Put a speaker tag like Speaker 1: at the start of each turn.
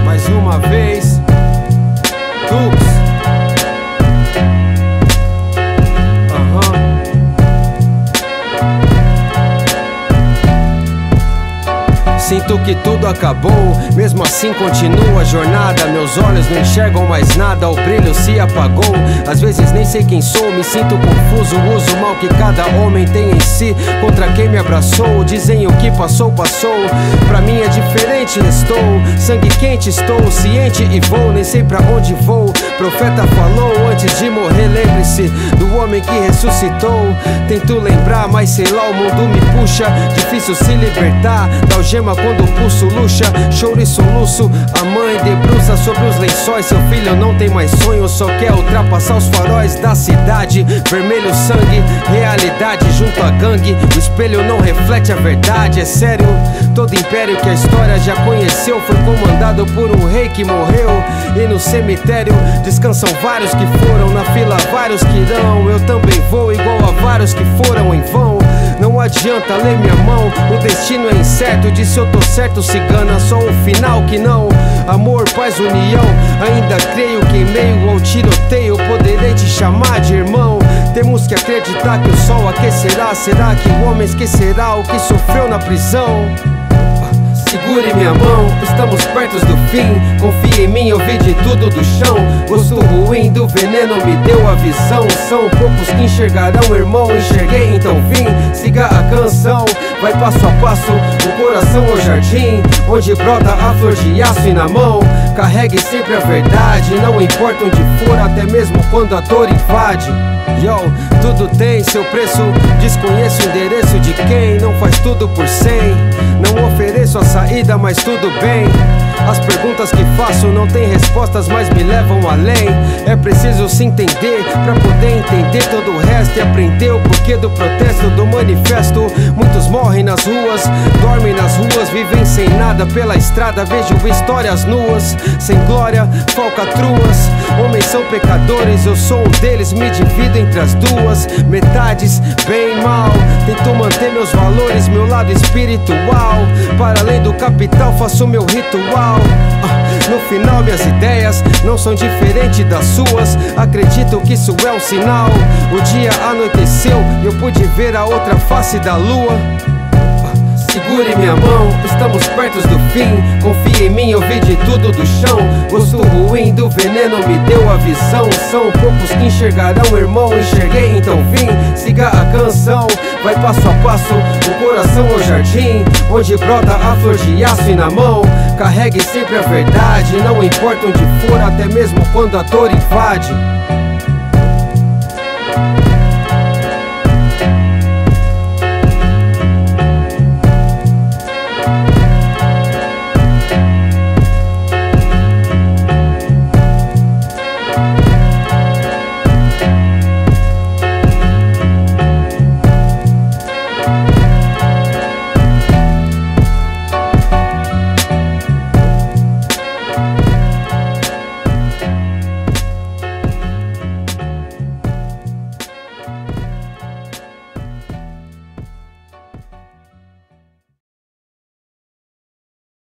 Speaker 1: Mais uma vez, Dux. Sinto que tudo acabou, mesmo assim continua a jornada. Meus olhos não enxergam mais nada, o brilho se apagou. Às vezes nem sei quem sou, me sinto confuso. Uso o mal que cada homem tem em si contra quem me abraçou. Dizem o que passou, passou. Pra mim é diferente, restou. Sangue quente, estou ciente e vou. Nem sei pra onde vou. Profeta falou antes de morrer, lembre-se do homem que ressuscitou. Tento lembrar, mas sei lá, o mundo me puxa. Difícil se libertar da algema quando o pulso luxa. Choro e soluço, a mãe debruça sobre os lençóis. Seu filho não tem mais sonho, só quer ultrapassar os faróis da cidade. Vermelho sangue, realidade junto à gangue. O espelho não reflete a verdade, é sério. Todo império que a história já conheceu foi comandado por um rei que morreu. E no cemitério descansam vários que foram. Na fila vários que irão. Eu também vou igual a vários que foram em vão. Não adianta ler minha mão, o destino é incerto. Disse eu tô certo, cigana, só o final que não. Amor, paz, união, ainda creio que em meio ao tiroteio poderei te chamar de irmão. Temos que acreditar que o sol aquecerá. Será que o homem esquecerá o que sofreu na prisão? Segure minha mão, estamos perto do fim. Confie em mim, eu vi de tudo do chão. Gosto ruim do veneno me deu a visão. São poucos que enxergarão, irmão. Enxerguei, então vim. Siga a canção, vai passo a passo. O coração é o jardim, onde brota a flor de aço. E na mão, carregue sempre a verdade. Não importa onde for, até mesmo quando a dor invade. Yo, tudo tem seu preço. Desconheço o endereço de quem não faz tudo por 100. Não ofereço a saída, mas tudo bem. As perguntas que faço não têm respostas, mas me levam além. É preciso se entender pra poder entender todo o resto. E aprender o porquê do protesto, do manifesto. Muitos morrem nas ruas, dormem nas ruas, vivem sem nada pela estrada. Vejo histórias nuas, sem glória, falcatruas. Homens são pecadores, eu sou um deles. Me divido entre as duas metades, bem e mal. Tento manter meus valores, meu lado espiritual. Para além do capital faço meu ritual. No final minhas ideias não são diferentes das suas. Acredito que isso é um sinal. O dia anoiteceu e eu pude ver a outra face da lua. Segure minha mão, estamos perto do fim. Confie em mim, eu vi de tudo do chão. Gosto ruim do veneno me deu a visão. São poucos que enxergarão, irmão. Enxerguei, então vim. Siga a canção, vai passo a passo. O coração é o jardim, onde brota a flor de aço. E na mão, carregue sempre a verdade. Não importa onde for, até mesmo quando a dor invade.